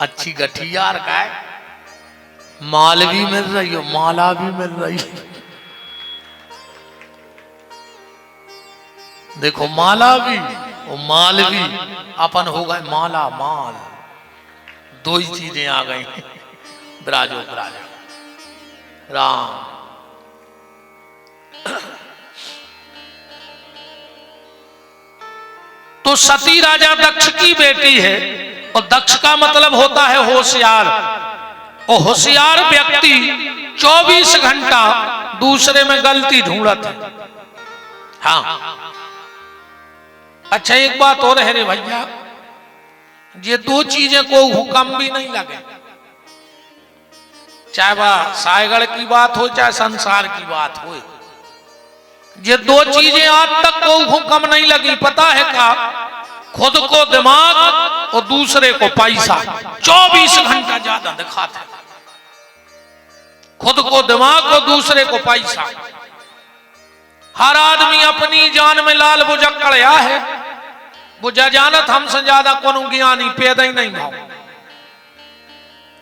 अच्छी गठियार का है, माल भी मिल रही हो, माला भी मिल रही है। देखो माला भी और माल भी, अपन हो गए माला माल, दो ही चीजें आ गई। विराजो विराजो राम। तो सती राजा दक्ष की बेटी है, और दक्ष का मतलब होता है होशियार, और होशियार व्यक्ति 24 घंटा दूसरे में गलती ढूंढता है। हाँ अच्छा एक बात और है रे भैया, ये दो चीजें को हुक्म भी नहीं लगे, चाहे वह सायगढ़ की बात हो चाहे संसार की बात हो, ये दो चीजें आज तक को हुक्म नहीं लगी। पता है क्या? खुद को दिमाग और दूसरे को पैसा। 24 घंटा ज्यादा दिखाते, खुद को दिमाग और दूसरे को पैसा। हर आदमी अपनी जान में लाल बुजक्कड़या है, वो जानत हमसे ज्यादा कौन ज्ञानी पैदा ही नहीं भाव।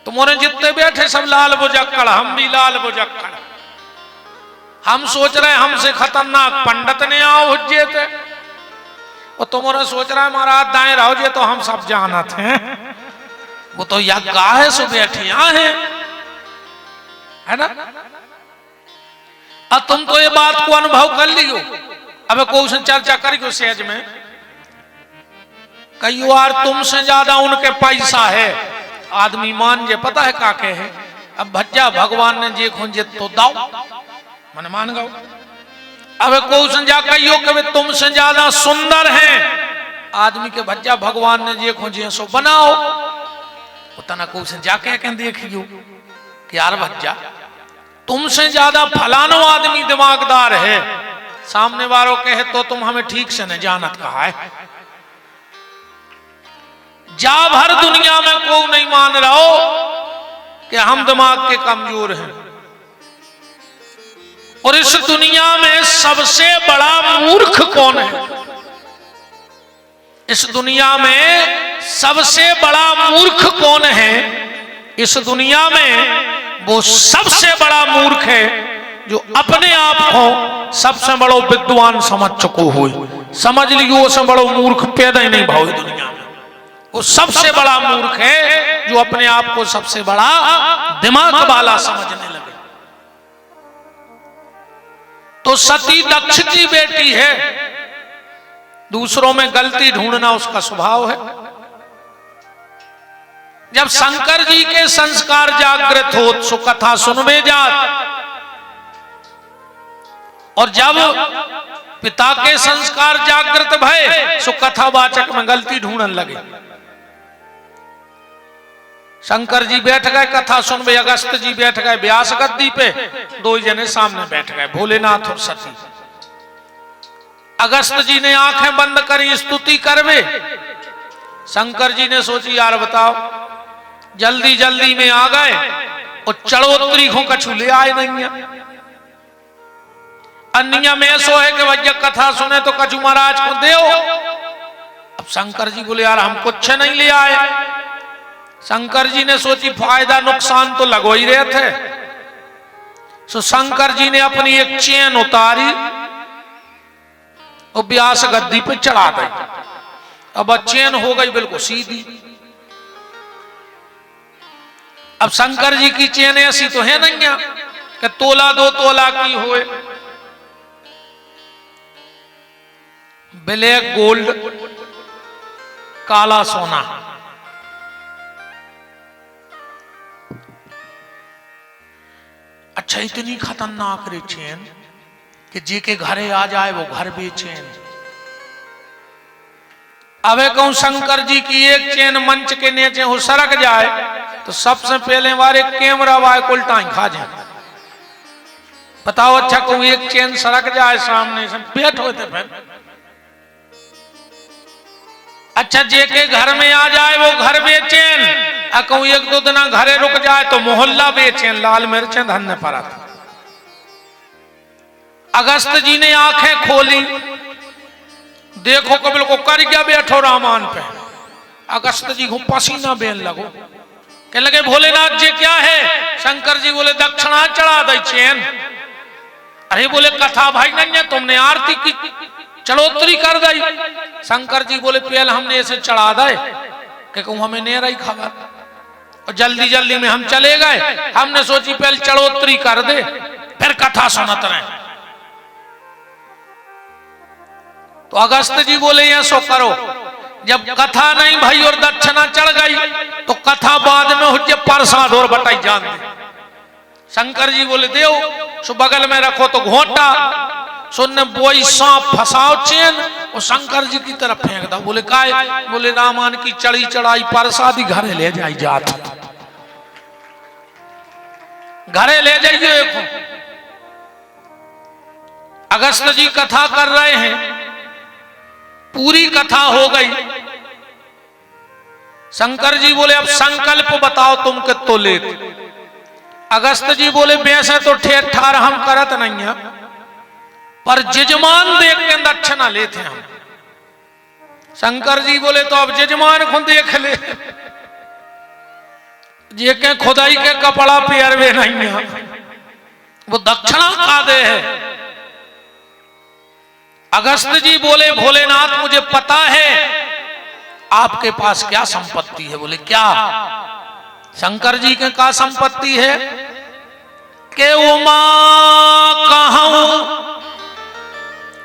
तुम्हारे जितने बैठे सब लाल बुजक्कड़, हम भी लाल बुजक्कड़। हम सोच रहे हमसे खतरनाक पंडित ने आओ हुज्जे थे, और तुम्हारा सोच रहा है महाराज दाएं रहो जे तो हम सब जानत हैं। वो तो यज्ञा है सो बैठिया है ना। अब तुम तो ये बात को अनुभव कर लियो। अब कोई चर्चा करियो सहज में, कई बार तुमसे ज्यादा उनके पैसा है, आदमी मान जे पता है का के है। अब भज्जा भगवान ने जे खोजे तो दाओ मन मान गो। अब कोई संजा कहियो कि तुमसे ज्यादा सुंदर हैं, आदमी के भज्जा भगवान ने जे खोजे सो बनाओ। उतना कोई संजा के देखियो कि यार भज्जा तुमसे ज्यादा फलानो आदमी दिमागदार है, सामने वालों कहे तो तुम हमें ठीक से न जानत कहा है। जा भर दुनिया में को नहीं मान रहा हो कि हम दिमाग के कमजोर हैं, और इस दुनिया में सबसे बड़ा मूर्ख कौन है? इस दुनिया में सबसे बड़ा मूर्ख कौन है? इस दुनिया में वो सबसे बड़ा मूर्ख है जो अपने आप को सबसे बड़ो विद्वान समझ चुको हो। समझ लियो उससे बड़ो मूर्ख पैदा ही नहीं भाव दुनिया में। वो सबसे बड़ा मूर्ख है जो अपने आप को सबसे बड़ा दिमाग वाला समझने लगे। तो सती दक्ष की बेटी है, दूसरों में गलती ढूंढना उसका स्वभाव है। जब शंकर जी के संस्कार जागृत हो सो कथा सुनवे जात, और जब पिता के संस्कार जागृत भय सो कथावाचक में गलती ढूंढने लगे। शंकर जी बैठ गए कथा सुनवे, अगस्त जी बैठ गए व्यास गद्दी पे, दो जने सामने बैठ गए भोलेनाथ और सती। अगस्त जी ने आंखें बंद करी स्तुति करवे, शंकर जी ने सोची यार बताओ जल्दी जल्दी में आ गए और चढ़ोतरी को कछु ले आए नहीं है। अन्य में सो है कि भैया कथा सुने तो कछु महाराज को दे। अब शंकर जी बोले यार हम कुछ नहीं ले आए। शंकर जी ने सोची फायदा नुकसान तो लगो ही रहे थे, सो शंकर जी ने अपनी एक चेन उतारी और व्यास गद्दी पे चढ़ा दी। अब चेन हो गई बिल्कुल सीधी। अब शंकर जी की चेन ऐसी तो है नहीं है कि तोला 2 तोला की होए, ब्लैक गोल्ड काला सोना। अच्छा इतनी खतरनाक रे चेन कि जी के घरे आ जाए वो घर बेचैन। अबे कहूं शंकर जी की एक चेन मंच के नीचे हो सरक जाए तो सबसे पहले वाले कैमरा वाले उल्टा खा जाए। बताओ अच्छा कहूं एक चेन सरक जाए सामने से बैठो थे फिर। अच्छा जे के घर में आ जाए वो घर बेचैन, कहूं 1-2 दिन घरे रुक जाए तो मोहल्ला बेचैन, लाल मिर्चें धन्य पड़ा। अगस्त जी ने आंखें खोली, देखो कबिल को कर गया बैठो रामान पे। अगस्त जी को पसीना बेन लगो, कहने लगे भोलेनाथ जी क्या है? शंकर जी बोले दक्षिणा चढ़ा दे चैन। अरे बोले कथा भाई नहीं है, तुमने आरती की चढ़ोतरी कर दी। शंकर जी बोले पहले हमने ऐसे चढ़ा दे कि हमें नेरा ही खबर, और जल्दी जल्दी में हम चले गए। हमने सोची पहले चढ़ोतरी कर दे फिर कथा सुनत रहे। तो अगस्त जी बोले ये सो करो, जब कथा नहीं भाई और दक्षिणा चढ़ गई तो कथा बाद में हो जाए प्रसाद और बटाई जान दे। शंकर जी बोले देव सो बगल में रखो तो घोटा सुनने बोई सांप फसाओ चैन और शंकर जी की तरफ फेंक दो। बोले काय? बोले रामान की चढ़ी चढ़ाई प्रसादी घरे ले जाई जात, घरे ले जाइए। अगस्त जी कथा कर रहे हैं, पूरी कथा हो गई। शंकर जी बोले अब संकल्प बताओ तुम के तो ले। अगस्त जी बोले वैसे तो ठेर ठार हम करत नहीं है, पर जजमान देख के दक्षिणा लेते हम। शंकर जी बोले तो अब जजमान को देख ले, जे के खुदाई के कपड़ा पेरवे नहीं है, वो दक्षिणा का दे है। अगस्त जी बोले भोलेनाथ मुझे पता है आपके पास क्या संपत्ति है। बोले क्या? शंकर जी के क्या संपत्ति है? के उमा कहूं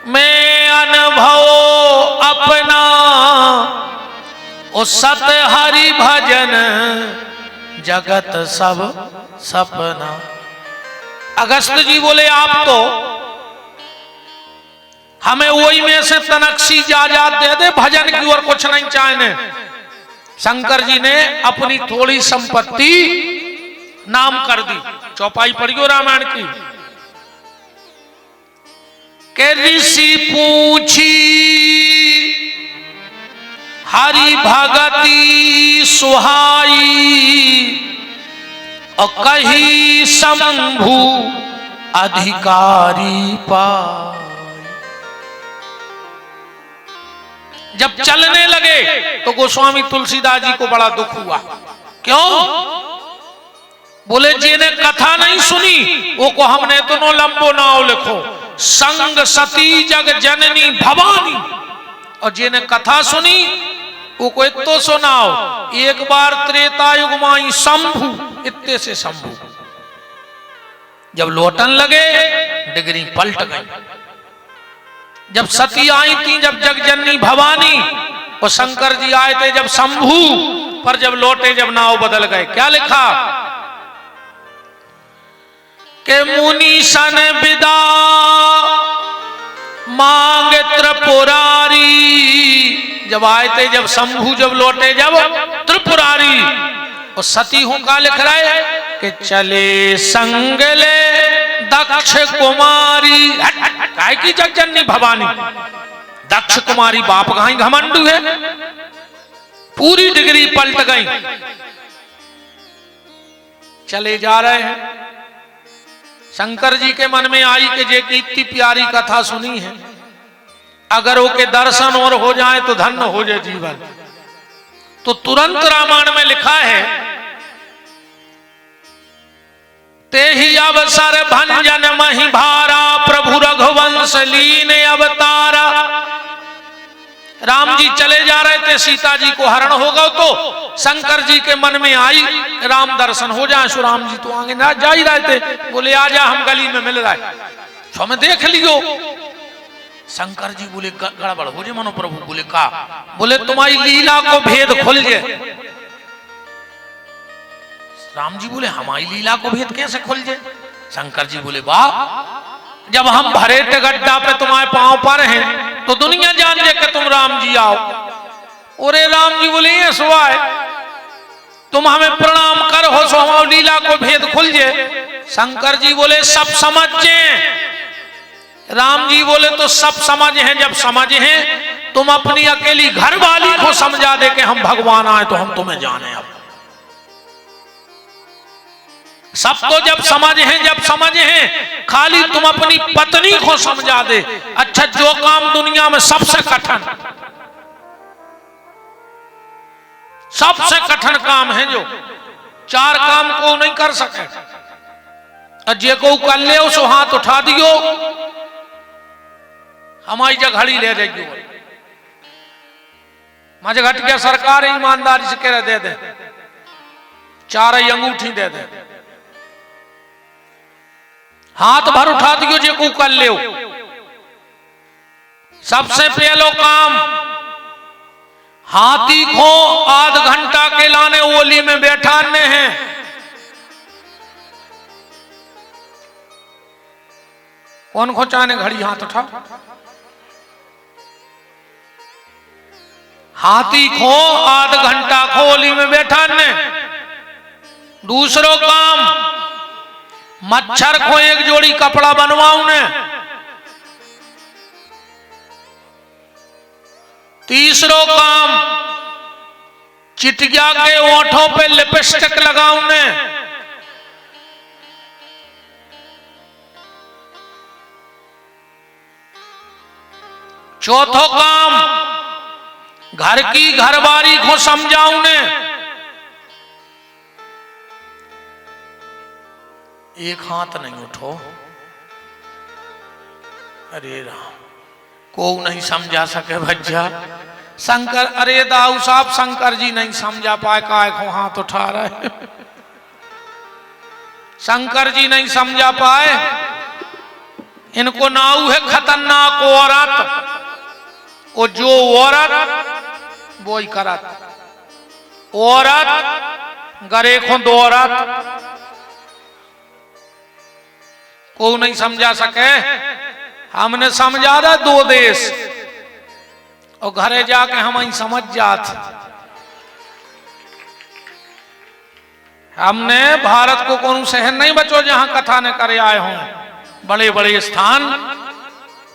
मैं अनुभव अपना, ओ सत हरि भजन जगत सब सपना। अगस्त जी बोले आप तो हमें वही में से तनक्सी जायदाद दे दे, भजन की और कुछ नहीं चाहने। शंकर जी ने अपनी थोड़ी संपत्ति नाम कर दी। चौपाई पढ़ियो रामायण की। के ऋषि पूछी हरि भगति सुहाई, और कही शंभु अधिकारी पाई। जब चलने लगे तो गोस्वामी तुलसीदास जी को बड़ा दुख हुआ। क्यों? बोले जिन्हें कथा नहीं सुनी वो को हमने दोनों लंबो नाव लिखो, संग सती जग जननी भवानी। और जिन्हें कथा सुनी वो को इतो सुनाओ, एक बार त्रेता युग माई शंभु, इत्ते से शंभु। जब लौटन लगे डिगरी पलट गई। जब सती आई थी, जब जगजननी भवानी, और शंकर जी आए थे जब शंभु, पर जब लौटे जब नाव बदल गए। क्या लिखा? के मुनि सन विदा मांग त्रिपुरारी। जब आए थे जब शंभु, जब लौटे जब त्रिपुरारी। और सती हूं का लिख रहा है कि चले संगले दक्ष कुमारी। काय की जगजननी भवानी, दक्ष कुमारी बाप कहां घमंडू है। पूरी डिग्री पलट गई। चले जा रहे हैं। शंकर जी के मन में आई कि जे की इतनी प्यारी कथा सुनी है, अगर वो के दर्शन और हो जाए तो धन्य हो जाए जीवन। तो तुरंत रामायण में लिखा है ते ही अवसर भंजन मही भारा, प्रभु रघुवंश लीन अवतारा। राम जी चले जा रहे थे, सीता जी को हरण होगा तो शंकर जी के मन में आई राम दर्शन हो जाए। सो राम जी तो आगे ना जा ही रहे थे। बोले आजा हम गली में मिल रहे, तो हमें देख लियो। शंकर जी बोले गड़बड़ हो जाए मनो प्रभु। बोले का? बोले तुम्हारी लीला को भेद खुल जाए। राम जी बोले हमारी लीला को भेद कैसे खुल जाए? शंकर जी बोले वाह, जब हम भरे गड्ढा पे तुम्हारे पांव पर हैं तो दुनिया जान ले कि तुम राम जी आओ। और राम जी बोले ये सुवाय तुम हमें प्रणाम कर हो सो हमारी लीला को भेद खुल जाए। शंकर जी बोले सब समझ जाए। राम जी बोले तो सब समझ हैं। जब समझ हैं तुम अपनी अकेली घर वाली को समझा दे कि हम भगवान आए तो हम तुम्हें जाने। अब सबको जब समझ हैं, जब समझ हैं, खाली तुम अपनी पत्नी को समझा दे। अच्छा जो काम दुनिया में सबसे कठिन, सबसे कठिन काम है जो चार काम को नहीं कर सके। जे को कर ले उसो हाथ उठा दियो, हमारी जगह घड़ी ले जाइयो। मज घट गया सरकार ईमानदारी से कह दे दे, चार ही अंगूठी दे दे, हाथ भर उठा दियो जे को कर ले। सबसे पहलो काम, हाथी को आध घंटा के लाने ओली में बैठाने हैं। कौन को चाहने घड़ी हाथ उठा। हाथी को आध घंटा को ओली में बैठाने। दूसरो काम, मच्छर को एक जोड़ी कपड़ा बनवाऊ ने। तीसरो काम, चिटिया के ओंठों पे लिपस्टिक लगाऊ ने। चौथो काम, घर की घरवारी को समझाऊ ने। एक हाथ नहीं उठो, अरे राम, को नहीं समझा सके भज्जा। शंकर, अरे दाऊ साहब शंकर जी नहीं समझा पाए, काय को हाथ उठा रहे। शंकर जी नहीं समझा पाए, इनको नाऊ है खतरनाक औरत। और जो औरत वो ही करत, औरत गरे को दो औरत को नहीं समझा सके। हमने समझा रहा दो देश, और घरे जाके हम ही समझ जाते। हमने भारत को कौन शहर नहीं बचो जहां कथा ने करे आए हों, बड़े बड़े स्थान,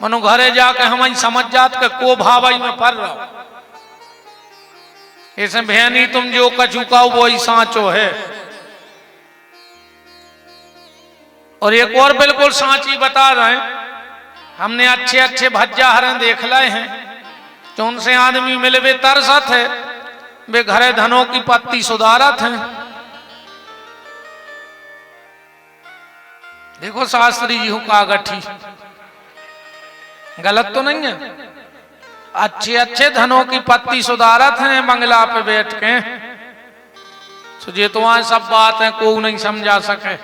मनो घरे जाके हम ही समझ जात के को भावई में पड़ रहा। ऐसे बहनी तुम जो कचुकाओ वो ही सांचो है। और एक और बिल्कुल सांची बता रहे हैं, हमने अच्छे अच्छे भज्जा हरण देख लाए हैं, जो उनसे आदमी मिले वे तरसत है, वे घरे धनों की पत्ती सुधारत हैं। देखो शास्त्री जी हूं कागठी, गलत तो नहीं है। अच्छे अच्छे धनों की पत्ती सुधारत हैं बंगला पे बैठ के। सुझे तो वहां सब बात है, को नहीं समझा सके।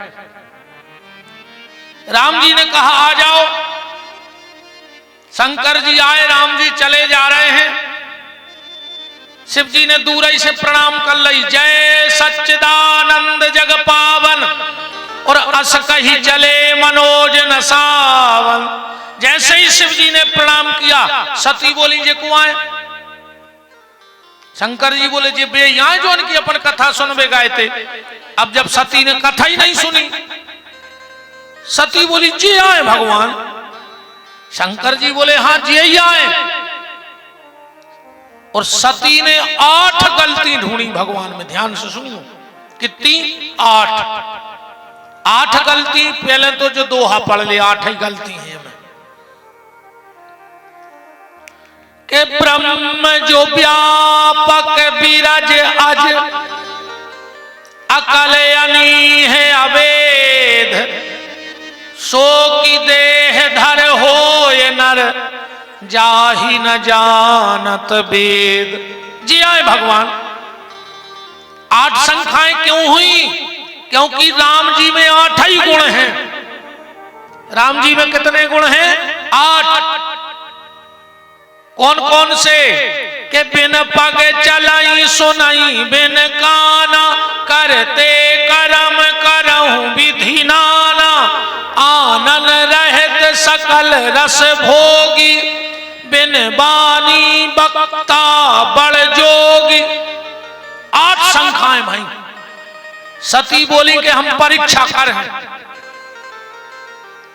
राम जी ने कहा आ जाओ। शंकर जी आए, राम जी चले जा रहे हैं। शिव जी ने दूर ही से प्रणाम कर ली, जय सच्चिदानंद जग पावन, और अस कही चले मनोज न सावन। जैसे ही शिव जी ने प्रणाम किया, सती बोली जे को आए। शंकर जी बोले जे बे यहाँ जो उनकी अपन कथा सुनबे गए थे। अब जब सती ने कथा ही नहीं सुनी, सती बोली जी आए भगवान। शंकर जी बोले हाँ जी ही आए। और सती ने 8 गलती ढूंढी भगवान में, ध्यान से सुनियो कितनी, 8 गलती। पहले तो जो दोहा पढ़ ले, 8 ही गलती है में के ब्रह्म जो व्यापक विरज अज, अकल अनी है अवेद, सो की देह धर हो ये नर, जाहि न जानत वेद। जी आए भगवान। 8 संख्याएं क्यों हुई? क्योंकि राम जी में 8 ही गुण हैं। राम जी में कितने गुण हैं? 8। कौन कौन से? के बिन पग चलाई सुनाई, बिन काना करते करम करहूं विधि नाना, आनन रहत सकल रस भोगी, बिन बानी बक्ता बड़ जोगी। 8 संख्याएं भाई। सती बोली कि हम परीक्षा कर हैं।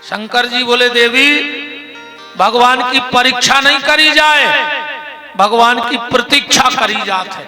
शंकर जी बोले देवी भगवान की परीक्षा नहीं करी जाए, भगवान की प्रतीक्षा करी जात है।